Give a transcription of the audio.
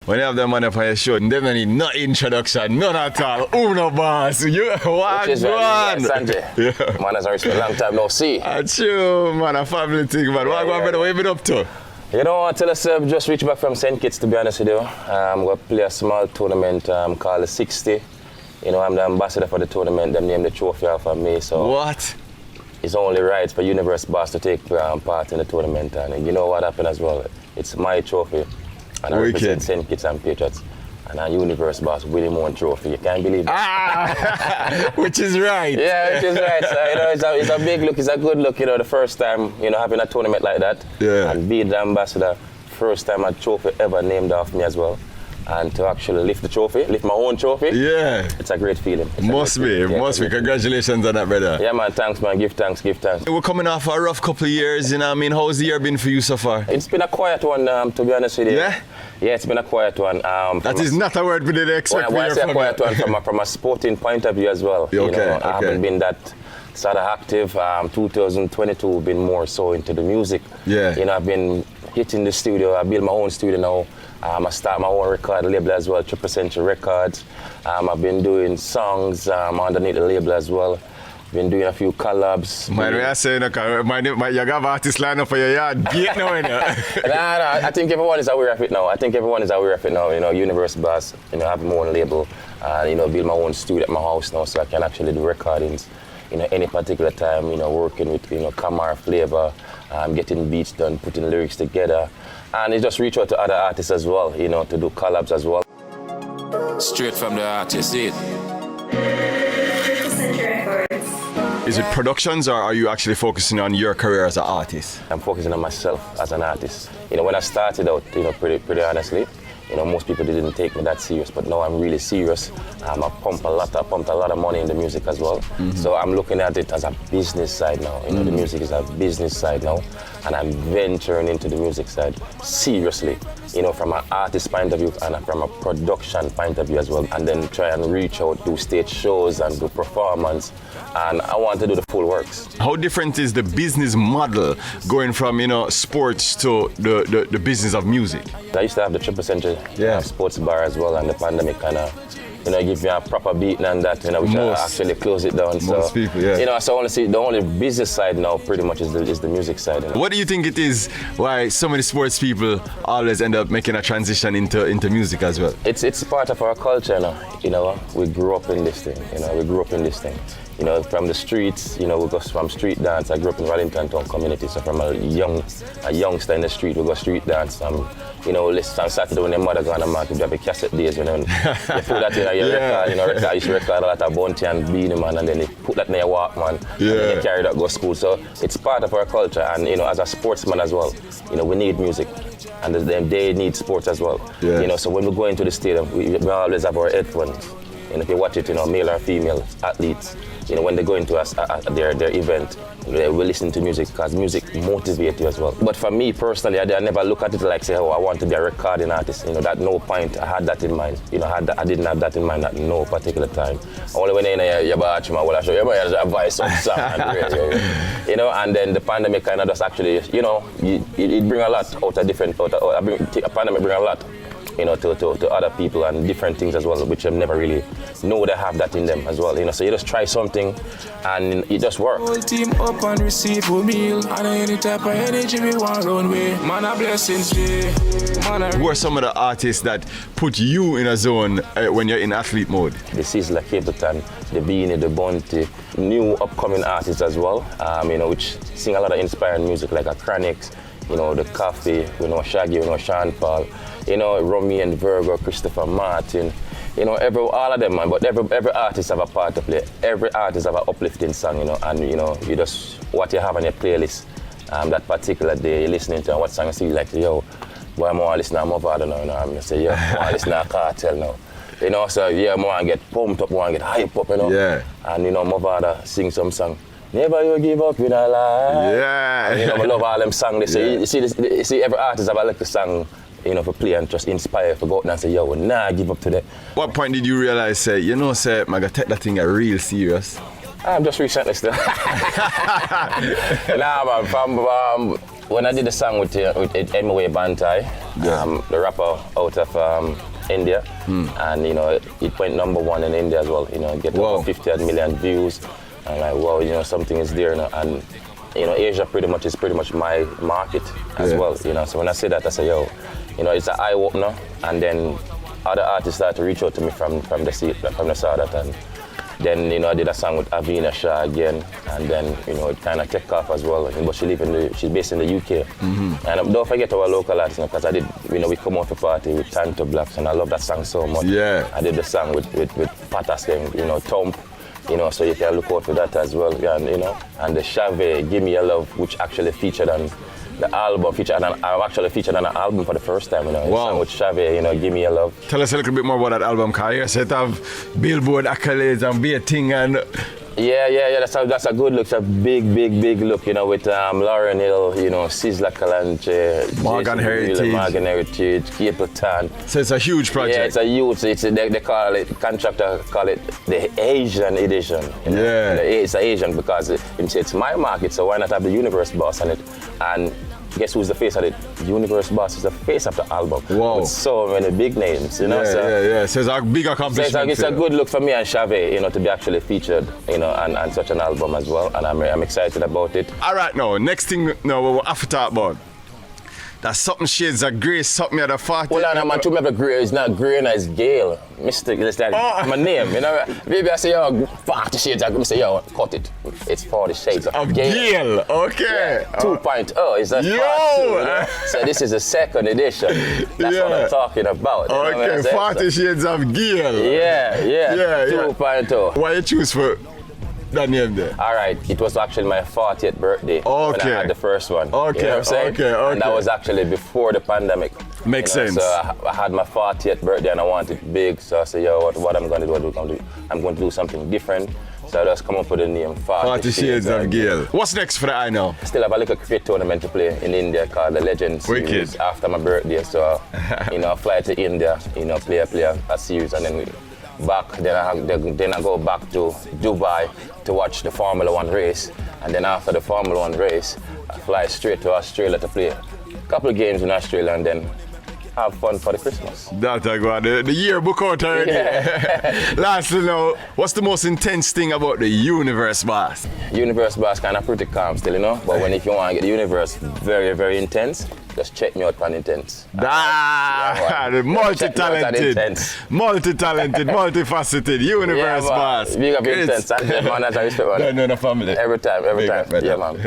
when you have them on up on your show, they don't need no introduction, none at all. Uno boss, you what Which is one? Sanjay. Yeah. Man, has already spent a long time no see. That's true, man, a family thing, man. What have you been up to? You know, until I just reached back from St. Kitts, to be honest with you. I'm going to play a small tournament called the 60. You know, I'm the ambassador for the tournament. They named the trophy off of me. So What? it's only right for Universe Boss to take part in the tournament. And you know what happened as well? It's my trophy. And I represent St. Kitts and Patriots. And a Universe Boss winning one trophy. You can't believe that. Which is right. Yeah, which is right. So, you know, it's a big look, it's a good look, you know, the first time, you know, having a tournament like that. Yeah. And be the ambassador. First time a trophy ever named after me as well. And to actually lift the trophy, lift my own trophy. Yeah. It's a great feeling. Must be. Congratulations on that, brother. Yeah, man, thanks, man. Give thanks. We're coming off a rough couple of years, you know what I mean? How's the year been for you so far? It's been a quiet one, to be honest with you. Yeah? Yeah, it's been a quiet one. That is not a word we didn't expect. When I say a quiet one, from a sporting point of view as well. Okay, you know, I okay. haven't been that sort of active. 2022 been more so into the music. Yeah. You know, I've been hitting the studio. I build my own studio now. I start my own record label as well, Triple Century Records. I've been doing songs underneath the label as well. Been doing a few collabs. Man, we are saying, you have artist line up for your yard. Get now, you know. Nah, I think everyone is aware of it now. You know, Universe Boss, you know, have my own label. You know, build my own studio at my house now so I can actually do recordings. You know, any particular time, you know, working with, you know, Camar Flavor, getting beats done, putting lyrics together. And it just reach out to other artists as well, you know, to do collabs as well. Straight from the artist, see it. Is it productions or are you actually focusing on your career as an artist? I'm focusing on myself as an artist. You know, when I started out, you know, pretty honestly, you know, most people didn't take me that serious, but now I'm really serious. I pumped a lot of money in the music as well. Mm-hmm. So I'm looking at it as a business side now. You know, the music is a business side now, and I'm venturing into the music side seriously. You know, from an artist point of view and from a production point of view as well. And then try and reach out, do stage shows and do performance. And I want to do the full works. How different is the business model going from, you know, sports to the business of music? I used to have the Triple Century sports bar as well, and the pandemic kind of, you know, give me a proper beating and that, you know, which I actually close it down. Most people, yeah. You know, so the only business side now pretty much is the music side. You know? What do you think it is why so many sports people always end up making a transition into music as well? It's part of our culture, you know. We grew up in this thing, You know, from the streets, you know, we go from street dance. I grew up in Wellington Town community, so from a youngster in the street, we go street dance. You know, listen on Saturday when your mother go on the market, you have a cassette days, you know. You put that in your record, you know, I used to record a lot of Bounty and Beanie Man, and then you put that in your Walkman, and then you carry that go to school. So it's part of our culture, and you know, as a sportsman as well, you know, we need music, and they need sports as well. Yeah. You know, so when we go into the stadium, we always have our headphones. And if you watch it, you know, male or female athletes, you know, when they go into their event, they will listen to music because music motivates you as well. But for me personally, I never look at it like, say, oh, I want to be a recording artist. You know, at no point I had that in mind. You know, I didn't have that in mind at no particular time. Only when you're in your bathroom, I will show you a voice of song and radio. You know, and then the pandemic kind of just actually, you know, it bring a lot out of different, a pandemic bring a lot, you know, to other people and different things as well, which I never really know they have that in them as well, you know. So you just try something and it just works. Whole team up and receive a meal, and any type of energy we want run way. Man, a blessings, Who are some of the artists that put you in a zone when you're in athlete mode? The Sizzla, Capleton, the Beanie, the Bounty, new upcoming artists as well, you know, which sing a lot of inspiring music like a Chronix, you know, the Coffee, we know Shaggy, we know Sean Paul, you know, Romy and Virgo, Christopher Martin, you know, all of them, man. But every artist have a part to play. Every artist have an uplifting song, you know, and you know, you just what you have on your playlist that particular day, you're listening to, and what song you see, like, yo, boy, I'm more listening to Mavado now, you know, I'm say, yo, I'm more listening to Cartel now. You know, so yeah, more and get pumped up, more and get hype up, you know. Yeah. And you know, Mavado sing some song. Never you give up in a life. Yeah. And, you know, I love all them songs. You see, every artist have a little song, you know, for play and just inspire for go out and say, yo, nah, give up to that. What point did you realize, say, you know, say, I gotta take that thing real serious? I'm just recently still. Nah, man, When I did the song with Emily Bantai, the rapper out of India, and you know it went #1 in India as well. You know, get over 50 million views, and like wow, you know something is there now. And you know Asia is pretty much my market as well. You know, so when I say that, I say yo, you know it's an eye opener, and then other artists start to reach out to me from the start, and then you know I did a song with Avina Shah again, and then you know it kind of took off as well. But she's based in the UK, and don't forget our local artists because I did, you know, we come out to party with Tanto Blacks, and I love that song so much. Yeah, I did the song with Patas, you know, Tomp, you know, so you can look out for that as well. Yeah, and you know, and the Chave, Give Me Your Love, which actually featured on the album, I've actually featured on an album for the first time, you know. Wow. With Chave, you know, Give Me Your Love. Tell us a little bit more about that album, Kai. You said have Billboard accolades and Beating and... Yeah. That's a good look. It's a big look, you know, with Lauren Hill, you know, Sizzla Kalonji, Morgan Heritage, Capleton. So it's a huge project. Yeah, it's a huge. They call it, contractor call it the Asian edition. You know? Yeah. It's Asian because it's my market, so why not have the Universe Boss on it? And guess who's the face of it? Universe Boss is the face of the album. Wow. With so many big names, you know. Yeah. So it's a big accomplishment. So it's a good look for me and Chave, you know, to be actually featured, you know, and such an album as well. And I'm excited about it. All right, now, next thing now we have to talk about. That's something shades of grey, something at a 40. Well, no, man, to me, grey is not grey, no, it's Gayle. That's my name, you know. Maybe I say, yo, 40 shades of grey. I say, yo, cut it. It's 40 shades of Gayle. Okay. Yeah, 2.0 is that part 2, you know? So this is the second edition. That's what I'm talking about. Okay, 40 shades of Gayle. Yeah. 2.0. Why you choose for that name there? All right, it was actually my 40th birthday when I had the first one. Okay, you know what I'm saying? Okay. And that was actually before the pandemic. Makes sense. So I had my 40th birthday and I wanted it big. So I said, yo, what I'm going to do? I'm going to do something different. So I just come up with the name 40 Shades of Gayle. What's next for the I know? I still have a little cricket tournament to play in India called the Legends Series after my birthday. So, you know, I fly to India, you know, play a series and then back. Then I go back to Dubai to watch the Formula 1 race. And then after the Formula 1 race, I fly straight to Australia to play a couple of games in Australia and then have fun for the Christmas. That I go the year book out already. Yeah. Lastly now, what's the most intense thing about the Universe Boss? Universe Boss kind of pretty calm still, you know. But if you want to get the Universe very, very intense, just check me out on Intense. The multi-talented, multifaceted Universe Boss. Big up Intense. Man, that's a respect, man. No, family. Every time. Yeah, man.